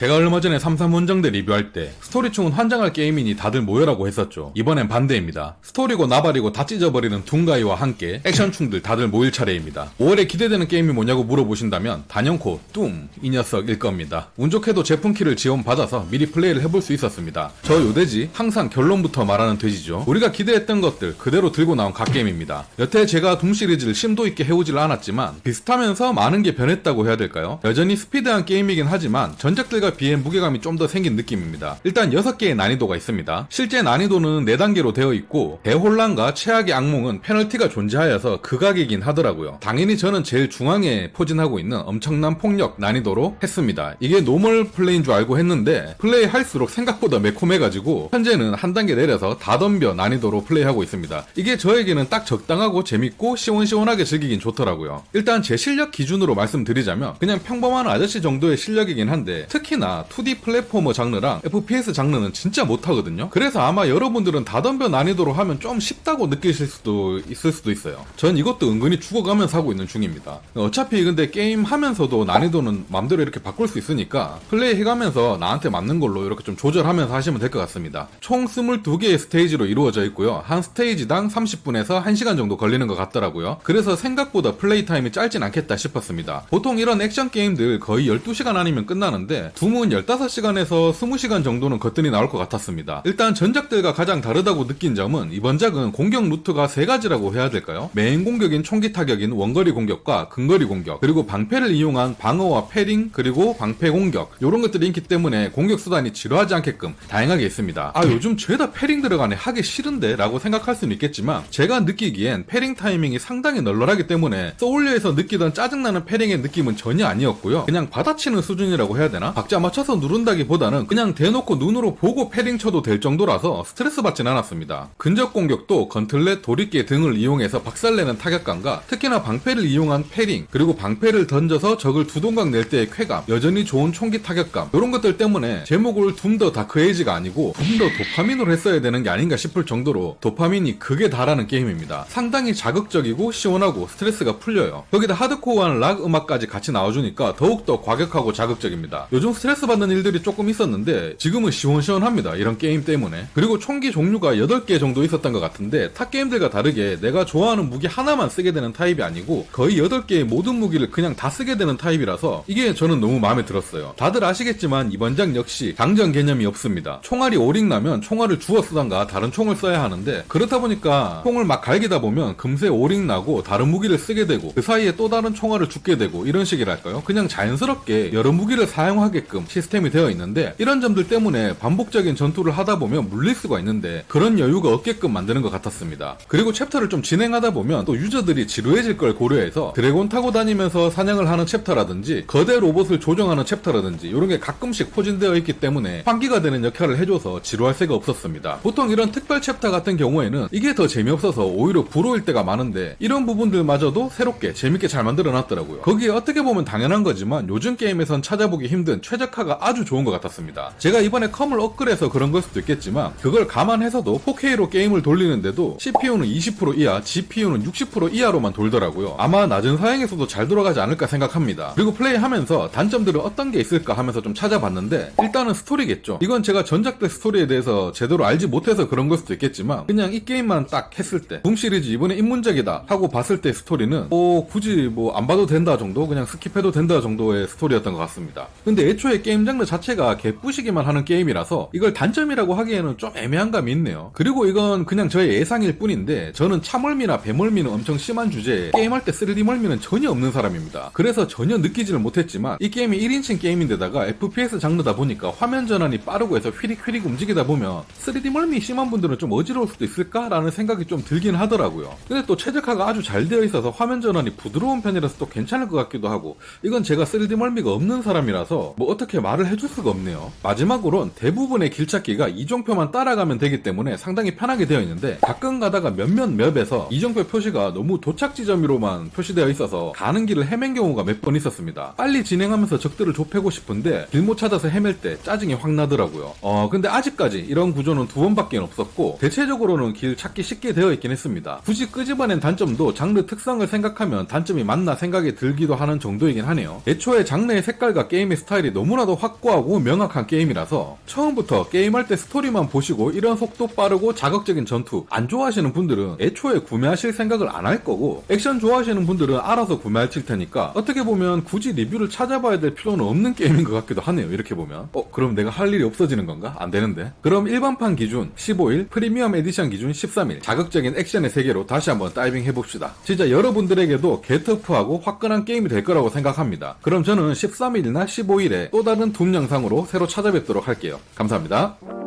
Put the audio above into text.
제가 얼마 전에 삼삼원정대 리뷰할 때 스토리충은 환장할 게임이니 다들 모여라고 했었죠. 이번엔 반대입니다. 스토리고 나발이고 다 찢어버리는 둥가이와 함께 액션충들 다들 모일 차례입니다. 5월에 기대되는 게임이 뭐냐고 물어보신다면 단연코 이 녀석일 겁니다. 운 좋게도 제품키를 지원받아서 미리 플레이를 해볼 수 있었습니다. 저 요돼지 항상 결론부터 말하는 돼지죠. 우리가 기대했던 것들 그대로 들고 나온 갓게임입니다. 여태 제가 둠 시리즈를 심도 있게 해오질 않았지만 비슷하면서 많은 게 변했다고 해야 될까요? 여전히 스피드한 게임이긴 하지만 전작들과 비해 무게감이 좀 더 생긴 느낌입니다. 일단 6개의 난이도가 있습니다. 실제 난이도는 4단계로 되어 있고 대혼란과 최악의 악몽은 페널티가 존재하여서 극악이긴 하더라고요. 당연히 저는 제일 중앙에 포진하고 있는 엄청난 폭력 난이도로 했습니다. 이게 노멀 플레이인 줄 알고 했는데 플레이할수록 생각보다 매콤해가지고 현재는 한 단계 내려서 다덤벼 난이도로 플레이하고 있습니다. 이게 저에게는 딱 적당하고 재밌고 시원시원하게 즐기긴 좋더라고요. 일단 제 실력 기준으로 말씀드리자면 그냥 평범한 아저씨 정도의 실력이긴 한데 특히나 2D 플랫포머 장르랑 FPS 장르는 진짜 못하거든요. 그래서 아마 여러분들은 다덤벼 난이도로 하면 좀 쉽다고 느끼실 수도 있어요. 전 이것도 은근히 죽어가면서 하고 있는 중입니다. 어차피 근데 게임 하면서도 난이도는 맘대로 이렇게 바꿀 수 있으니까 플레이 해가면서 나한테 맞는 걸로 이렇게 좀 조절하면서 하시면 될 것 같습니다. 총 22개의 스테이지로 이루어져 있고요. 한 스테이지당 30분에서 1시간 정도 걸리는 것 같더라고요. 그래서 생각보다 플레이 타임이 짧진 않겠다 싶었습니다. 보통 이런 액션 게임들 거의 12시간 아니면 끝나는데 둠은 15시간에서 20시간 정도는 거뜬히 나올 것 같았습니다. 일단 전작들과 가장 다르다고 느낀 점은 이번 작은 공격 루트가 3가지라고 해야 될까요? 메인 공격인 총기 타격인 원거리 공격과 근거리 공격, 그리고 방패를 이용한 방어와 패링, 그리고 방패 공격, 이런 것들이 있기 때문에 공격 수단이 지루하지 않게끔 다양하게 있습니다. 요즘 죄다 패링 들어가네 하기 싫은데 라고 생각할 수는 있겠지만 제가 느끼기엔 패링 타이밍이 상당히 널널하기 때문에 소울류에서 느끼던 짜증나는 패링의 느낌은 전혀 아니었고요. 그냥 받아치는 수준이라고 해야 되나? 박자 맞춰서 누른다기보다는 그냥 대놓고 눈으로 보고 패링 쳐도 될 정도라서 스트레스 받진 않았습니다. 근접 공격도 건틀렛, 도리깨 등을 이용해서 박살내는 타격감과 특히나 방패를 이용한 패링, 그리고 방패를 던져서 적을 두동강 낼 때의 쾌감, 여전히 좋은 총기 타격감, 이런 것들 때문에 제목을 둠 더 다크에이지가 아니고 둠 더 도파민으로 했어야 되는 게 아닌가 싶을 정도로 도파민이 극에 달하는 게임입니다. 상당히 자극적이고 시원하고 스트레스가 풀려요. 거기다 하드코어한 락 음악까지 같이 나와주니까 더욱더 과격하고 자극적입니다. 요즘 스트레스 받는 일들이 조금 있었는데 지금은 시원시원합니다. 이런 게임 때문에. 그리고 총기 종류가 8개 정도 있었던 것 같은데 타 게임들과 다르게 내가 좋아하는 무기 하나만 쓰게 되는 타입이 아니고 거의 8개의 모든 무기를 그냥 다 쓰게 되는 타입이라서 이게 저는 너무 마음에 들었어요. 다들 아시겠지만 이번 작 역시 장전 개념이 없습니다. 총알이 오링 나면 총알을 주워 쓰던가 다른 총을 써야 하는데 그렇다 보니까 총을 막 갈기다 보면 금세 오링 나고 다른 무기를 쓰게 되고 그 사이에 또 다른 총알을 줍게 되고 이런 식이랄까요? 그냥 자연스럽게 여러 무기를 사용하게끔 시스템이 되어 있는데 이런 점들 때문에 반복적인 전투를 하다 보면 물릴 수가 있는데 그런 여유가 없게끔 만드는 것 같았습니다. 그리고 챕터를 좀 진행하다 보면 또 유저들이 지루해질 걸 고려해서 드래곤 타고 다니면서 사냥을 하는 챕터라든지 거대 로봇을 조종하는 챕터라든지 이런 게 가끔씩 포진되어 있기 때문에 환기가 되는 역할을 해줘서 지루할 새가 없었습니다. 보통 이런 특별 챕터 같은 경우에는 이게 더 재미없어서 오히려 불호일 때가 많은데 이런 부분들마저도 새롭게 재밌게 잘 만들어놨더라고요. 거기에 어떻게 보면 당연한 거지만 요즘 게임에선 찾아보기 힘든 최적화가 아주 좋은 것 같았습니다. 제가 이번에 컴을 업그레이드해서 그런 걸 수도 있겠지만 그걸 감안해서도 4K로 게임을 돌리는데도 CPU는 20% 이하, GPU는 60% 이하로만 돌더라고요. 아마 낮은 사양에서도 잘 돌아가지 않을까 생각합니다. 그리고 플레이하면서 단점들은 어떤 게 있을까 하면서 좀 찾아봤는데 일단은 스토리겠죠. 이건 제가 전작들 스토리에 대해서 제대로 알지 못해서 그런 걸 수도 있겠지만 그냥 이 게임만 딱 했을 때 둠 시리즈 이번에 입문작이다 하고 봤을 때 스토리는 굳이 안 봐도 된다 정도, 그냥 스킵해도 된다 정도의 스토리였던 것 같습니다. 근데 애초에 게임 장르 자체가 개뿌시기만 하는 게임이라서 이걸 단점이라고 하기에는 좀 애매한 감이 있네요. 그리고 이건 그냥 저의 예상일 뿐인데 저는 차멀미나 배멀미는 엄청 심한 주제에 게임할 때 3D 멀미는 전혀 없는 사람입니다. 그래서 전혀 느끼지를 못했지만 이 게임이 1인칭 게임인데다가 FPS 장르다 보니까 화면 전환이 빠르고 해서 휘릭휘릭 움직이다 보면 3D 멀미 심한 분들은 좀 어지러울 수도 있을까라는 생각이 좀 들긴 하더라고요. 근데 또 최적화가 아주 잘 되어 있어서 화면 전환이 부드러운 편이라서 또 괜찮을 것 같기도 하고 이건 제가 3D 멀미가 없는 사람이라서 어떻게 말을 해줄 수가 없네요. 마지막으론 대부분의 길찾기가 이정표만 따라가면 되기 때문에 상당히 편하게 되어 있는데 가끔 가다가 몇몇 맵에서 이정표 표시가 너무 도착 지점으로만 표시되어 있어서 가는 길을 헤맨 경우가 몇 번 있었습니다. 빨리 진행하면서 적들을 좁히고 싶은데 길 못 찾아서 헤맬 때 짜증이 확 나더라고요. 근데 아직까지 이런 구조는 2번밖에 없었고 대체적으로는 길 찾기 쉽게 되어 있긴 했습니다. 굳이 끄집어낸 단점도 장르 특성을 생각하면 단점이 맞나 생각이 들기도 하는 정도이긴 하네요. 애초에 장르의 색깔과 게임의 스타일이 너무 너무나도 확고하고 명확한 게임이라서 처음부터 게임할 때 스토리만 보시고 이런 속도 빠르고 자극적인 전투 안 좋아하시는 분들은 애초에 구매하실 생각을 안 할 거고, 액션 좋아하시는 분들은 알아서 구매하실 테니까 어떻게 보면 굳이 리뷰를 찾아봐야 될 필요는 없는 게임인 것 같기도 하네요. 이렇게 보면 그럼 내가 할 일이 없어지는 건가? 안 되는데. 그럼 일반판 기준 15일, 프리미엄 에디션 기준 13일 자극적인 액션의 세계로 다시 한번 다이빙 해봅시다. 진짜 여러분들에게도 개터프하고 화끈한 게임이 될 거라고 생각합니다. 그럼 저는 13일이나 15일에 또 다른 둠 영상으로 새로 찾아뵙도록 할게요. 감사합니다.